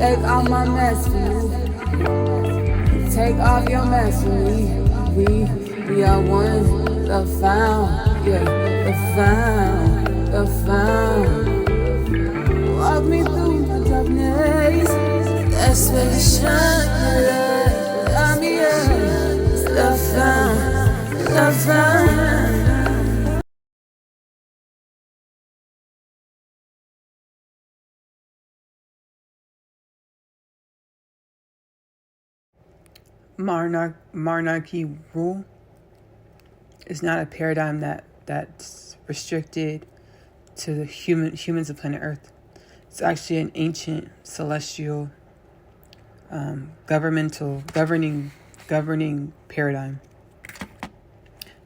Take off my mask for me. Take off your mask for me. We are one, the found, yeah, the found. Walk me through the darkness. That's where you shine, yeah. I'm here, the found. Monarchy rule is not a paradigm that's restricted to the humans of planet Earth. It's actually an ancient celestial governing paradigm,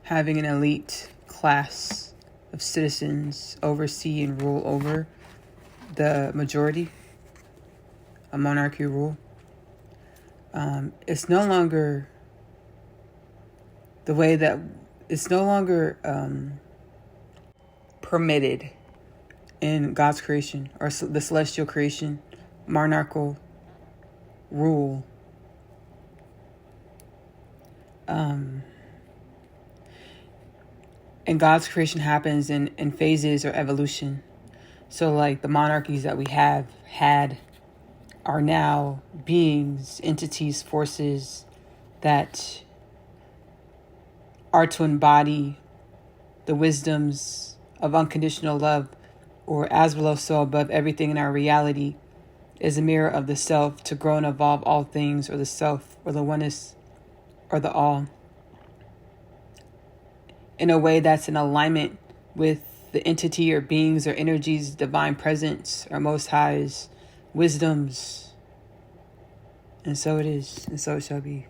having an elite class of citizens oversee and rule over the majority, a monarchy rule. It's no longer the way that it's no longer permitted in God's creation or the celestial creation, monarchical rule. And God's creation happens in phases or evolution. So like the monarchies that we have had are now beings, entities, forces that are to embody the wisdoms of unconditional love, or as below so above everything in our reality is a mirror of the self to grow and evolve all things, or the self, or the oneness, or the all, in a way that's in alignment with the entity or beings or energies, divine presence, or Most High's wisdoms. And so it is, and so it shall be.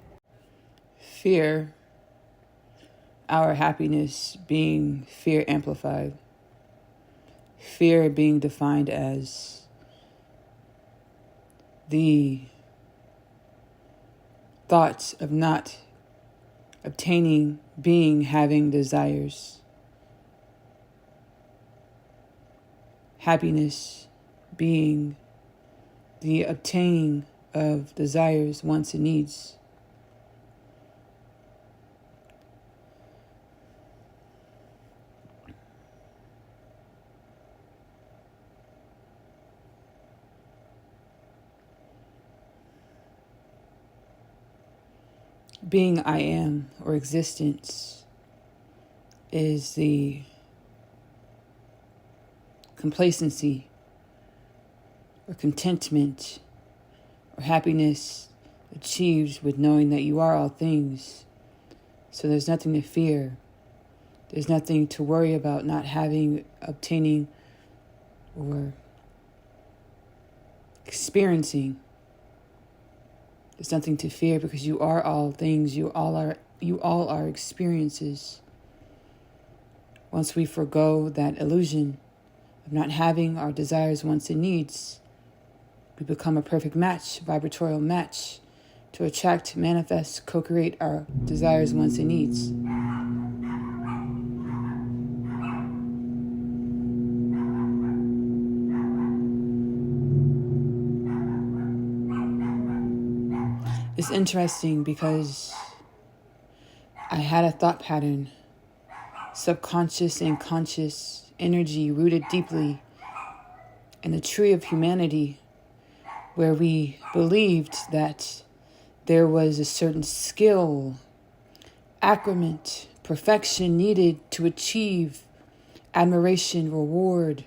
Fear, our happiness being fear amplified. Fear being defined as the thoughts of not obtaining, being, having desires. Happiness being the obtaining of desires, wants, and needs. Being I am, or existence, is the complacency or contentment or happiness achieved with knowing that you are all things. So there's nothing to fear. There's nothing to worry about not having, obtaining, or experiencing. There's nothing to fear because you are all things. You all are experiences. Once we forgo that illusion of not having our desires, wants, and needs, we become a perfect match, vibratorial match, to attract, manifest, co-create our desires, wants, and needs. It's interesting because I had a thought pattern, subconscious and conscious energy rooted deeply in the tree of humanity, where we believed that there was a certain skill, accomplishment, perfection needed to achieve admiration, reward,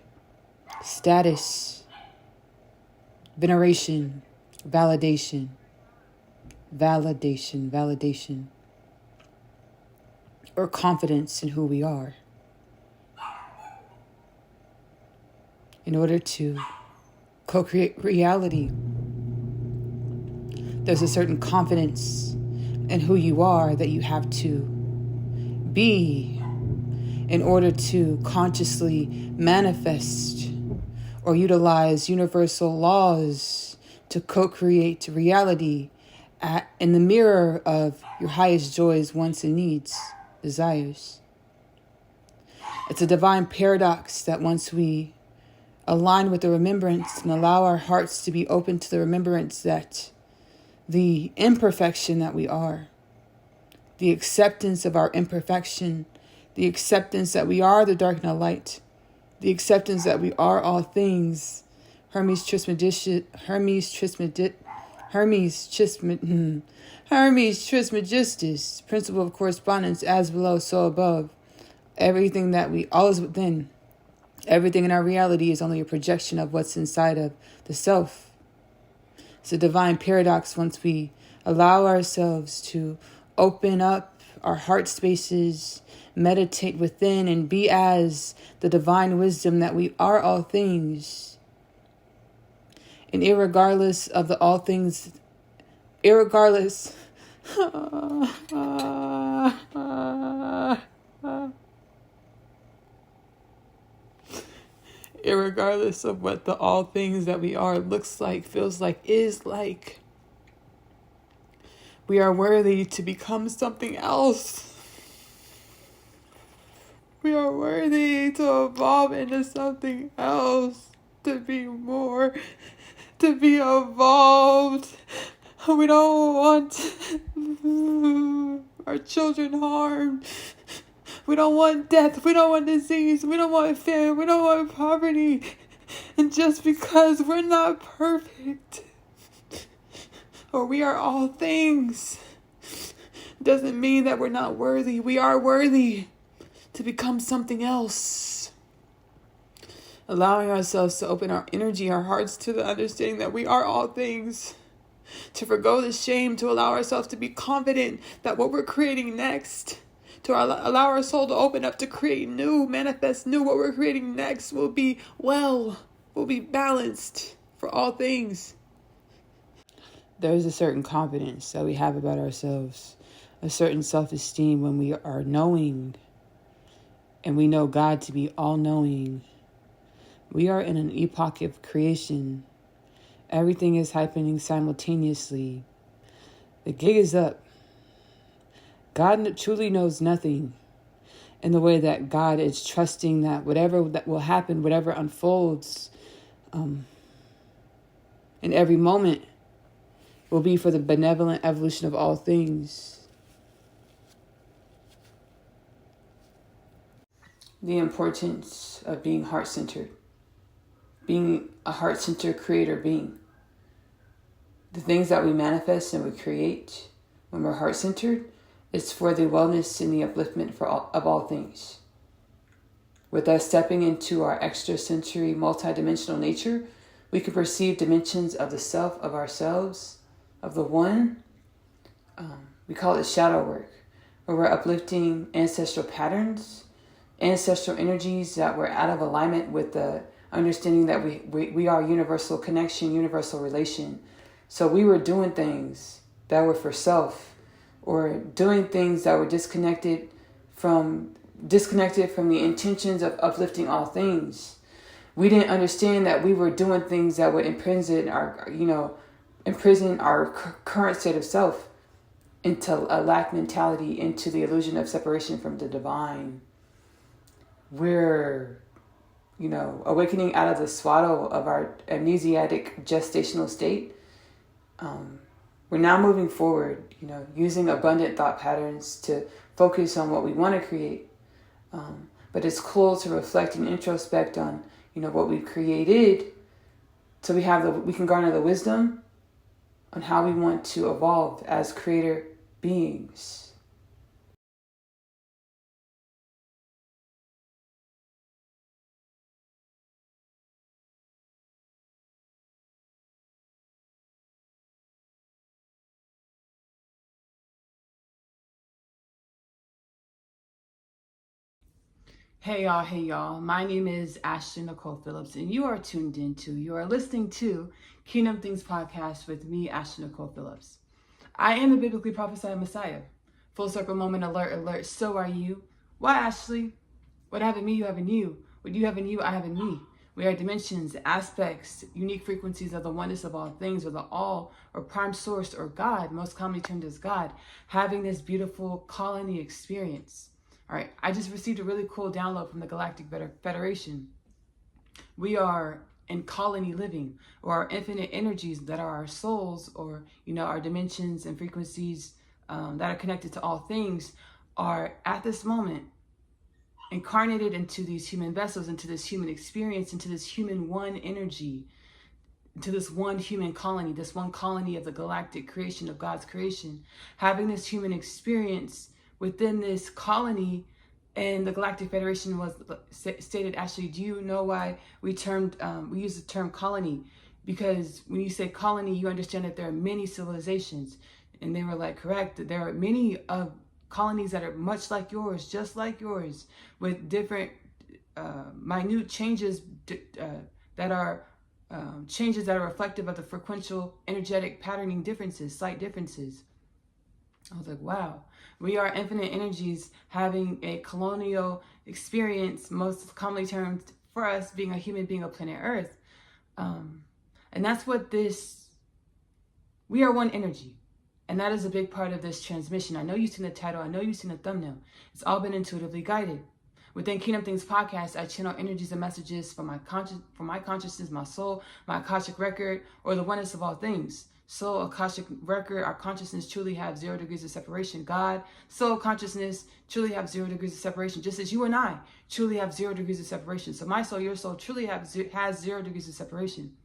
status, veneration, validation, or confidence in who we are. In order to co-create reality, there's a certain confidence in who you are that you have to be in order to consciously manifest or utilize universal laws to co-create reality in the mirror of your highest joys, wants, and needs, desires. It's a divine paradox that once we align with the remembrance and allow our hearts to be open to the remembrance that the imperfection that we are, the acceptance of our imperfection, the acceptance that we are the dark and the light, the acceptance that we are all things. Hermes Trismegistus, principle of correspondence, as below, so above. Everything that we, all is within. Everything in our reality is only a projection of what's inside of the self. It's a divine paradox once we allow ourselves to open up our heart spaces, meditate within, and be as the divine wisdom that we are all things. And irregardless of the all things, irregardless of what the all things that we are looks like, feels like, is like, we are worthy to become something else. We are worthy to evolve into something else, to be more, to be evolved. We don't want our children harmed. We don't want death. We don't want disease. We don't want fear. We don't want poverty. And just because we're not perfect, or we are all things, doesn't mean that we're not worthy. We are worthy to become something else. Allowing ourselves to open our energy, our hearts to the understanding that we are all things. To forgo the shame, to allow ourselves to be confident that what we're creating next, to allow our soul to open up to create new, manifest new, what we're creating next will be well, will be balanced for all things. There's a certain confidence that we have about ourselves, a certain self-esteem when we are knowing, and we know God to be all-knowing. We are in an epoch of creation. Everything is happening simultaneously. The gig is up. God truly knows nothing, in the way that God is trusting that whatever that will happen, whatever unfolds in every moment will be for the benevolent evolution of all things. The importance of being heart-centered, being a heart-centered creator being. The things that we manifest and we create when we're heart-centered, it's for the wellness and the upliftment of all things. With us stepping into our extrasensory, multidimensional nature, we can perceive dimensions of the self, of ourselves, of the one. We call it shadow work, where we're uplifting ancestral patterns, ancestral energies that were out of alignment with the understanding that we are universal connection, universal relation. So we were doing things that were for self, or doing things that were disconnected from the intentions of uplifting all things. We didn't understand that we were doing things that would imprison our current state of self into a lack mentality, into the illusion of separation from the divine. We're, awakening out of the swaddle of our amnesiatic gestational state. We're now moving forward, using abundant thought patterns to focus on what we want to create. But it's cool to reflect and introspect on, what we've created, so we can garner the wisdom on how we want to evolve as creator beings. Hey y'all. My name is Ashley-Nicole Phillips, and you are listening to Kingdom Things Podcast with me, Ashley-Nicole Phillips. I am the biblically prophesied Messiah. Full circle moment alert. So are you. Why, Ashley? What I have in me, you have in you. What you have in you, I have in me. We are dimensions, aspects, unique frequencies of the oneness of all things, or the all, or prime source, or God, most commonly termed as God, having this beautiful colony experience. All right, I just received a really cool download from the Galactic Federation. We are in colony living, or our infinite energies that are our souls, or, you know, our dimensions and frequencies that are connected to all things, are at this moment incarnated into these human vessels, into this human experience, into this human one energy, into this one human colony, this one colony of the galactic creation, of God's creation, having this human experience within this colony. And the Galactic Federation was stated, Ashley, do you know why we use the term colony? Because when you say colony, you understand that there are many civilizations. And they were like, correct, there are many of colonies that are much like yours, just like yours, with different minute changes that are changes that are reflective of the frequential energetic patterning differences, slight differences. I was like, wow, we are infinite energies having a colonial experience, most commonly termed for us being a human being of planet Earth. And that's what we are one energy. And that is a big part of this transmission. I know you've seen the title. I know you've seen the thumbnail. It's all been intuitively guided. Within Kingdom Things podcast, I channel energies and messages from my consciousness, my soul, my Akashic record, or the oneness of all things. Soul, Akashic record, our consciousness truly have 0 degrees of separation. God, soul, consciousness truly have 0 degrees of separation, just as you and I truly have 0 degrees of separation. So my soul, your soul truly has 0 degrees of separation.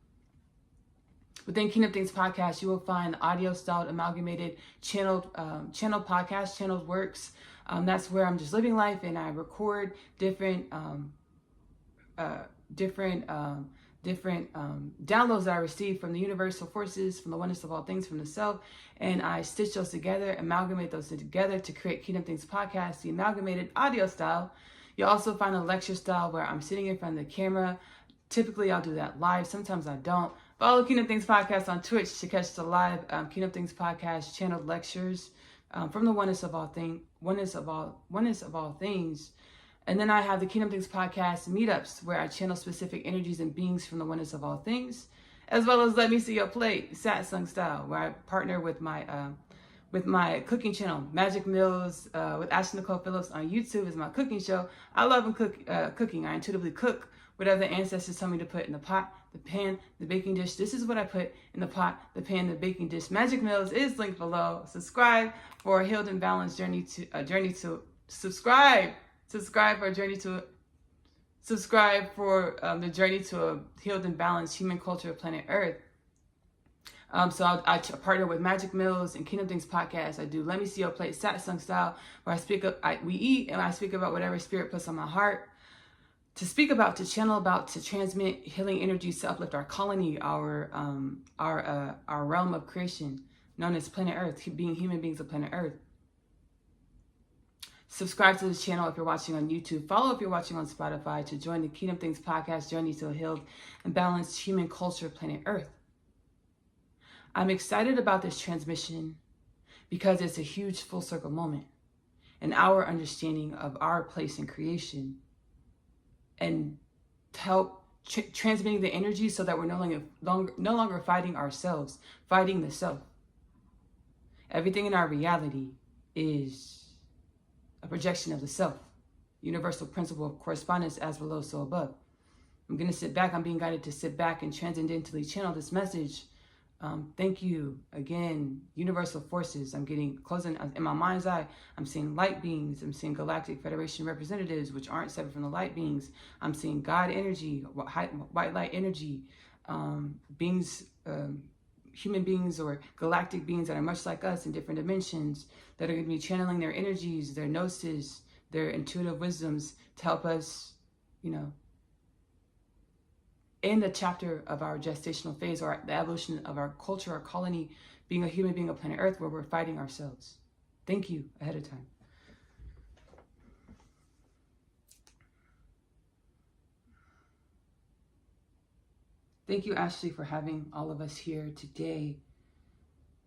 Within Kingdom Things podcast, you will find audio-styled, amalgamated, channeled podcasts, channeled works. That's where I'm just living life, and I record different downloads that I receive from the universal forces, from the oneness of all things, from the self, and I stitch those together, amalgamate those together to create Kingdom Things podcast, the amalgamated audio style. You'll also find a lecture style where I'm sitting in front of the camera. Typically, I'll do that live. Sometimes I don't. Follow Kingdom Things podcast on Twitch to catch the live Kingdom Things podcast channeled lectures from the oneness of all things. And then I have the Kingdom Things podcast meetups where I channel specific energies and beings from the oneness of all things, as well as Let Me See Your Plate, satsang style, where I partner with my cooking channel, Magic Meals with Ashley-Nicole Phillips on YouTube is my cooking show. I love cooking. I intuitively cook whatever the ancestors tell me to put in the pot, the pan, the baking dish. This is what I put in the pot, the pan, the baking dish. Magic Meals is linked below. Subscribe for a healed and balanced subscribe for the journey to a healed and balanced human culture of planet Earth. So I partner with Magic Mills and Kingdom Things podcast. I do Let Me See Your Plate, satsang style, where we eat and I speak about whatever spirit puts on my heart to speak about, to channel about, to transmit healing energies to uplift our colony, our realm of creation known as planet Earth, being human beings of planet Earth. Subscribe to this channel if you're watching on YouTube. Follow if you're watching on Spotify to join the Kingdom Things podcast journey to a healed and balanced human culture of planet Earth. I'm excited about this transmission because it's a huge full circle moment in our understanding of our place in creation, and to help transmitting the energy so that we're no longer fighting ourselves, fighting the self. Everything in our reality is a projection of the self. Universal principle of correspondence, as below, so above. I'm going to sit back. I'm being guided to sit back and transcendentally channel this message. Thank you again, universal forces. I'm getting closing in my mind's eye. I'm seeing light beings. I'm seeing Galactic Federation representatives, which aren't separate from the light beings. I'm seeing God energy, white light energy, beings, human beings or galactic beings that are much like us in different dimensions that are going to be channeling their energies, their gnosis, their intuitive wisdoms to help us, in the chapter of our gestational phase or the evolution of our culture, our colony, being a human being of planet Earth, where we're fighting ourselves. Thank you ahead of time. Thank you, Ashley, for having all of us here today.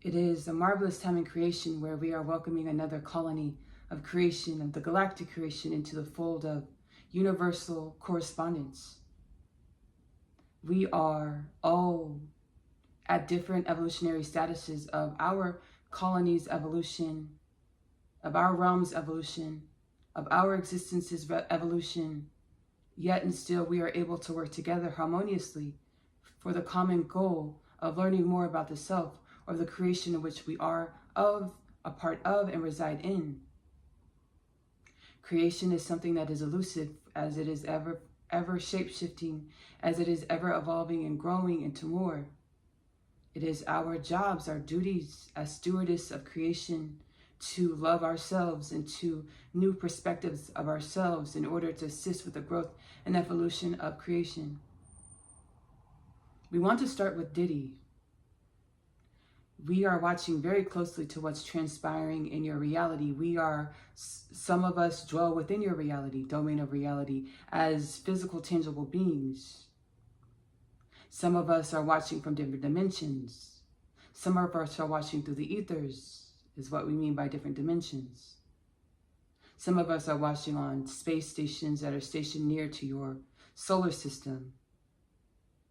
It is a marvelous time in creation where we are welcoming another colony of creation, of the galactic creation, into the fold of universal correspondence. We are all at different evolutionary statuses of our colony's evolution, of our realm's evolution, of our existence's evolution, Yet and still we are able to work together harmoniously for the common goal of learning more about the self, or the creation in which we are a part of, and reside in. Creation is something that is elusive, as it is ever shape-shifting, as it is ever evolving and growing into more. It is our jobs, our duties as stewardess of creation, to love ourselves into new perspectives of ourselves in order to assist with the growth and evolution of creation. We want to start with Diddy. We are watching very closely to what's transpiring in your reality. Some of us dwell within your reality, domain of reality, as physical, tangible beings. Some of us are watching from different dimensions. Some of us are watching through the ethers, is what we mean by different dimensions. Some of us are watching on space stations that are stationed near to your solar system.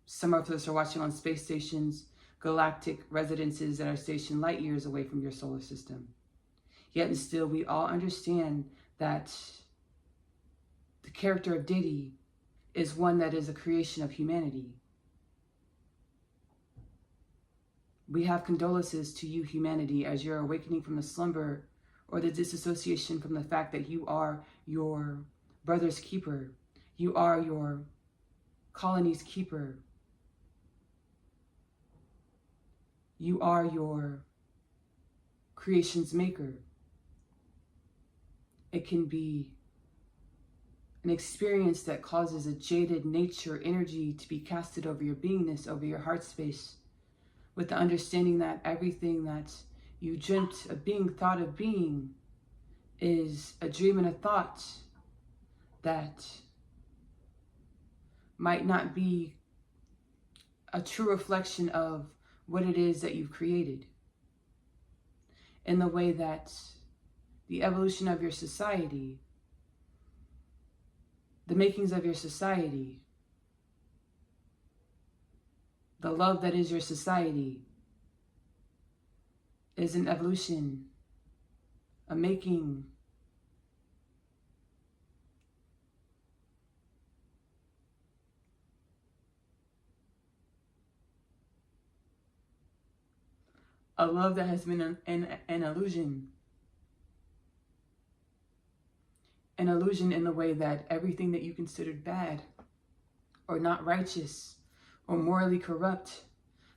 Some of us are watching on space stations, galactic residences that are stationed light years away from your solar system. Yet and still, we all understand that the character of Diddy is one that is a creation of humanity. We have condolences to you, humanity, as you're awakening from the slumber or the disassociation from the fact that you are your brother's keeper. You are your colony's keeper. You are your creation's maker. It can be an experience that causes a jaded nature energy to be casted over your beingness, over your heart space, with the understanding that everything that you dreamt of being, thought of being, is a dream and a thought that might not be a true reflection of what it is that you've created. In the way that the evolution of your society, the makings of your society, the love that is your society, is an evolution, a making, a love that has been an illusion. An illusion in the way that everything that you considered bad or not righteous or morally corrupt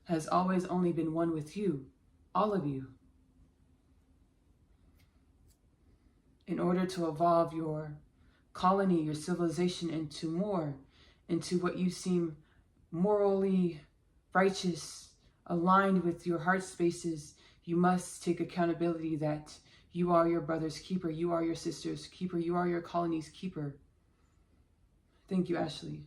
has always only been one with you, all of you. In order to evolve your colony, your civilization into more, into what you seem morally righteous, aligned with your heart spaces, you must take accountability that you are your brother's keeper, you are your sister's keeper, you are your colony's keeper. Thank you, Ashley.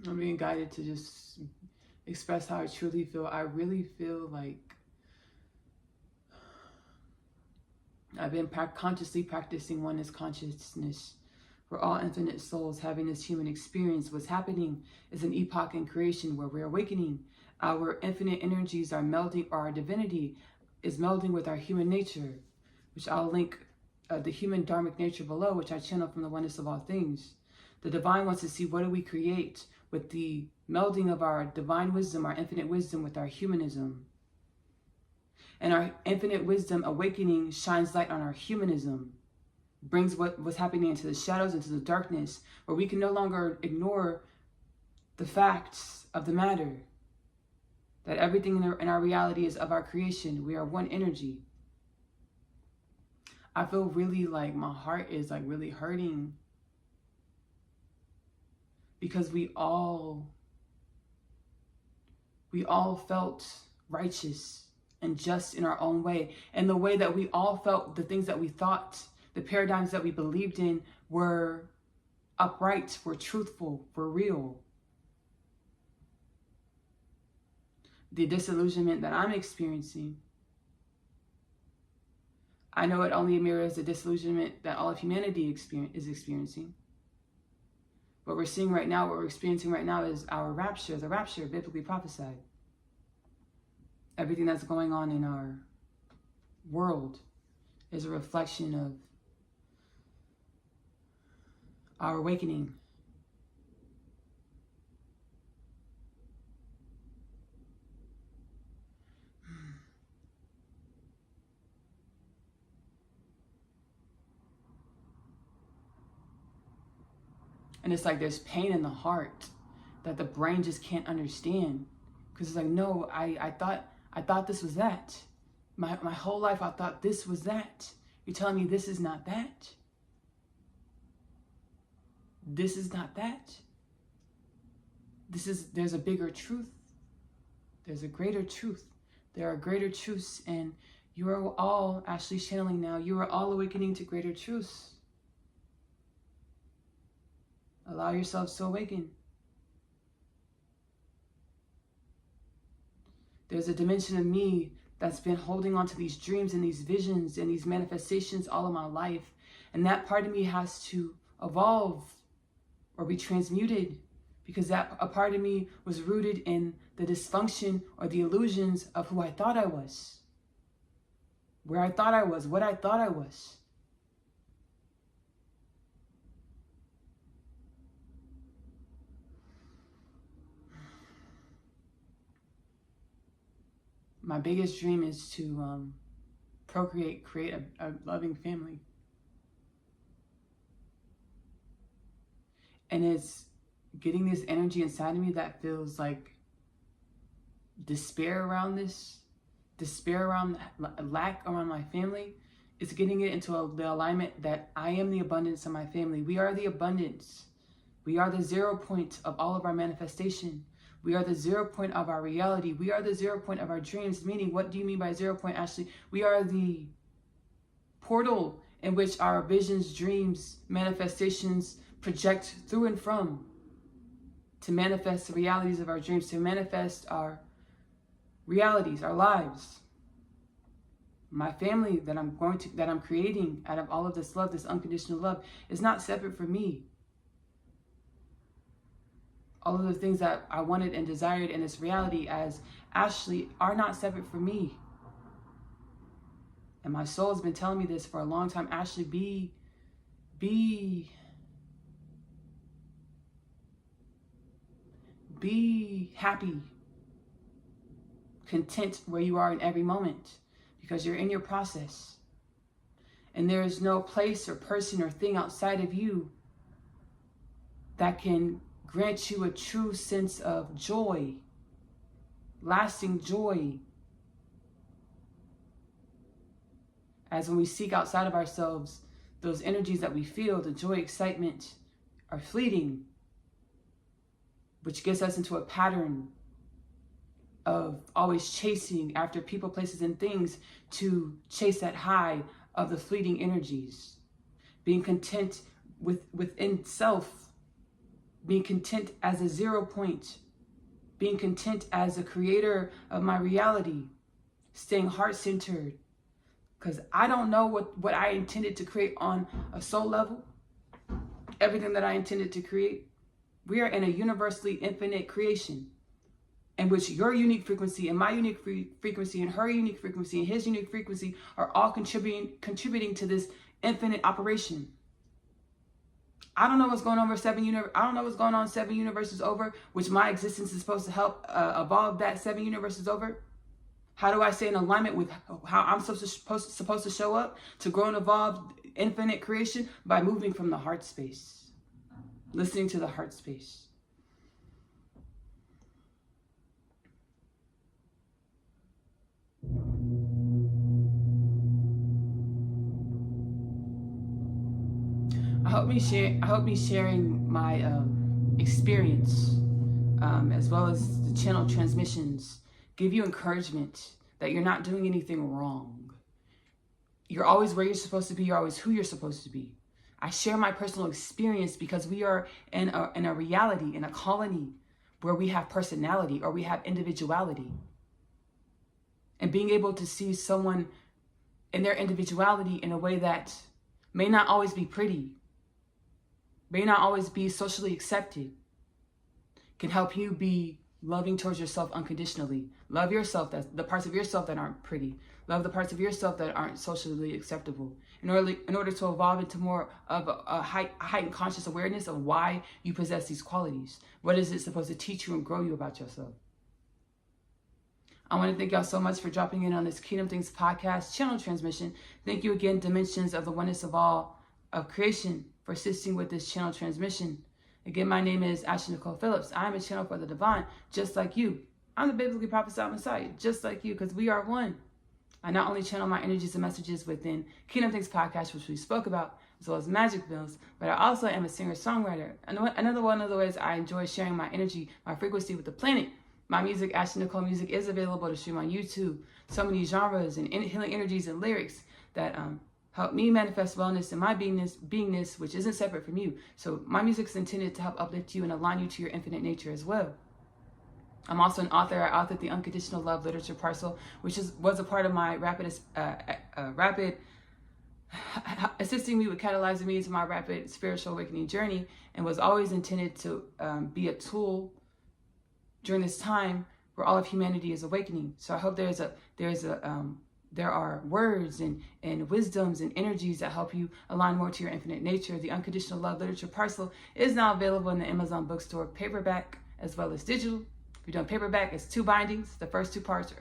I'm being guided to just express how I truly feel. I really feel like I've been consciously practicing oneness consciousness. We're all infinite souls having this human experience. What's happening is an epoch in creation where we're awakening. Our infinite energies are melding, or our divinity is melding with our human nature, which I'll link the human dharmic nature below, which I channel from the oneness of all things. The divine wants to see, what do we create with the melding of our divine wisdom, our infinite wisdom, with our humanism. And our infinite wisdom awakening shines light on our humanism, brings what was happening into the shadows, into the darkness, where we can no longer ignore the facts of the matter, that everything in our reality is of our creation. We are one energy. I feel really like my heart is like really hurting, because we all felt righteous and just in our own way. And the way that we all felt, the things that we thought, the paradigms that we believed in were upright, were truthful, were real. The disillusionment that I'm experiencing, I know it only mirrors the disillusionment that all of humanity is experiencing. What we're seeing right now, what we're experiencing right now is our rapture, the rapture biblically prophesied. Everything that's going on in our world is a reflection of our awakening. And it's like there's pain in the heart that the brain just can't understand. Because it's like, no, I thought this was that. My whole life I thought this was that. You're telling me this is not that? This is not that? There's a bigger truth. There's a greater truth. There are greater truths, and you are all, Ashley channeling now, you are all awakening to greater truths. Allow yourselves to awaken. There's a dimension of me that's been holding on to these dreams and these visions and these manifestations all of my life. And that part of me has to evolve or be transmuted, because that a part of me was rooted in the dysfunction or the illusions of who I thought I was, where I thought I was, what I thought I was. My biggest dream is to procreate, create a loving family. And it's getting this energy inside of me that feels like despair around this, despair around lack around my family. It's getting it into the alignment that I am the abundance of my family. We are the abundance. We are the 0 point of all of our manifestation. We are the 0 point of our reality. We are the 0 point of our dreams. Meaning, what do you mean by 0 point, Ashley? We are the portal in which our visions, dreams, manifestations project through and from, to manifest the realities of our dreams, to manifest our realities, our lives. My family that I'm creating out of all of this love, this unconditional love, is not separate from me. All of the things that I wanted and desired in this reality as Ashley are not separate from me. And my soul has been telling me this for a long time. Ashley, be happy, content where you are in every moment, because you're in your process. And there is no place or person or thing outside of you that can grant you a true sense of joy, lasting joy. As when we seek outside of ourselves, those energies that we feel, the joy, excitement, are fleeting, which gets us into a pattern of always chasing after people, places, and things to chase that high of the fleeting energies. Being content within self, being content as a 0 point, being content as a creator of my reality, staying heart-centered, because I don't know what I intended to create on a soul level. Everything that I intended to create, we are in a universally infinite creation, in which your unique frequency and my unique frequency and her unique frequency and his unique frequency are all contributing to this infinite operation. I don't know what's going on over I don't know what's going on 7 universes over, which my existence is supposed to help evolve that 7 universes over. How do I stay in alignment with how I'm supposed to show up to grow and evolve infinite creation? By moving from the heart space, listening to the heart space. I hope me sharing my experience, as well as the channel transmissions, give you encouragement that you're not doing anything wrong. You're always where you're supposed to be. You're always who you're supposed to be. I share my personal experience because we are in a reality, in a colony where we have personality or we have individuality. And being able to see someone in their individuality in a way that may not always be pretty, may not always be socially accepted, can help you be loving towards yourself unconditionally. Love yourself, that's the parts of yourself that aren't pretty. Love the parts of yourself that aren't socially acceptable. In order to evolve into more of a heightened conscious awareness of why you possess these qualities. What is it supposed to teach you and grow you about yourself? I want to thank y'all so much for dropping in on this Kingdom Things podcast channel transmission. Thank you again, Dimensions of the Oneness of All of Creation, for assisting with this channel transmission. Again, my name is Ashley-Nicole Phillips. I am a channel for the divine, just like you. I'm the biblically prophesied Messiah, just like you, because we are one. I not only channel my energies and messages within Kingdom Things podcast, which we spoke about, as well as Magic Bills, but I also am a singer-songwriter. Another one of the ways I enjoy sharing my energy, my frequency with the planet. My music, Ashley-Nicole music, is available to stream on YouTube. So many genres and healing energies and lyrics that help me manifest wellness in my beingness, which isn't separate from you. So my music is intended to help uplift you and align you to your infinite nature as well. I'm also an author. I authored the Unconditional Love Literature Parcel, which was a part of my rapid assisting me with catalyzing me into my rapid spiritual awakening journey, and was always intended to be a tool during this time where all of humanity is awakening. So I hope there are words and wisdoms and energies that help you align more to your infinite nature. The Unconditional Love Literature Parcel is now available in the Amazon bookstore, paperback as well as digital. If you're doing paperback, it's 2 bindings. The first 2 parts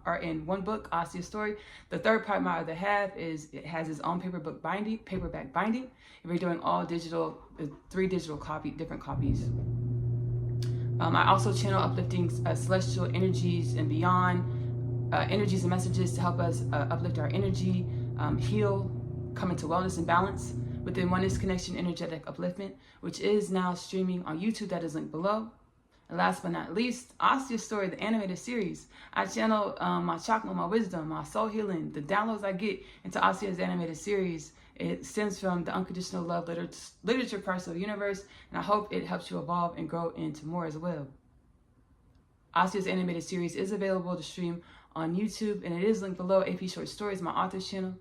are in one book, Asia's Story. The third part, My Other Half, has its own paperback binding. If you're doing all digital, 3 different copies. I also channel uplifting celestial energies and beyond, energies and messages to help us uplift our energy, heal, come into wellness and balance within Oneness Connection Energetic Upliftment, which is now streaming on YouTube. That is linked below. And last but not least, Asia's Story, the animated series. I channel my chakra, my wisdom, my soul healing, the downloads I get into Asia's animated series. It stems from the Unconditional Love Literature Parcel universe, and I hope it helps you evolve and grow into more as well. Asia's animated series is available to stream on YouTube, and it is linked below. AP Short Stories, my author's channel.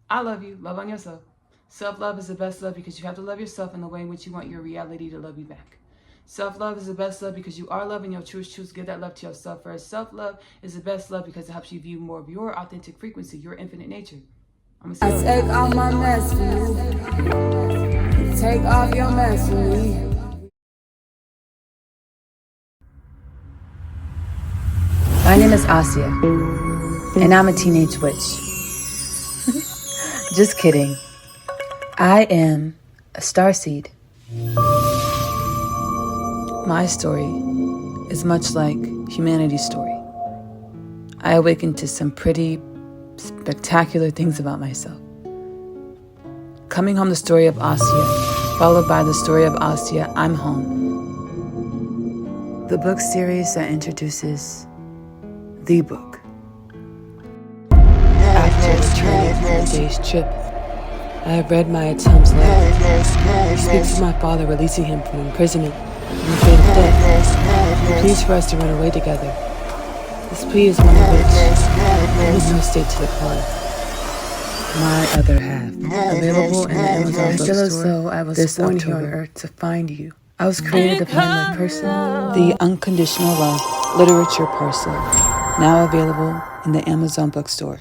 I love you. Love on yourself. Self-love is the best love because you have to love yourself in the way in which you want your reality to love you back. Self-love is the best love because you are loving your truest truths. Give that love to yourself first. Self-love is the best love because it helps you view more of your authentic frequency, your infinite nature. I take off my mess for you. Take off your mess for me. My name is Asia, and I'm a teenage witch. Just kidding. I am a starseed. My story is much like humanity's story. I awakened to some pretty spectacular things about myself. Coming home, the story of Asia, followed by the story of Asia, I'm home. The book series that introduces the book. After returning from a day's trip, I have read my Atum's letter. He speaks of my father releasing him from imprisonment and the fate of death. He pleads for us to run away together. This plea is one of which there is no state to decline. My Other Half, available in the Amazon bookstore. I feel as though I was born here on earth to find you. I was created to find my person. The Unconditional Love Literature Parcel, now available in the Amazon bookstore.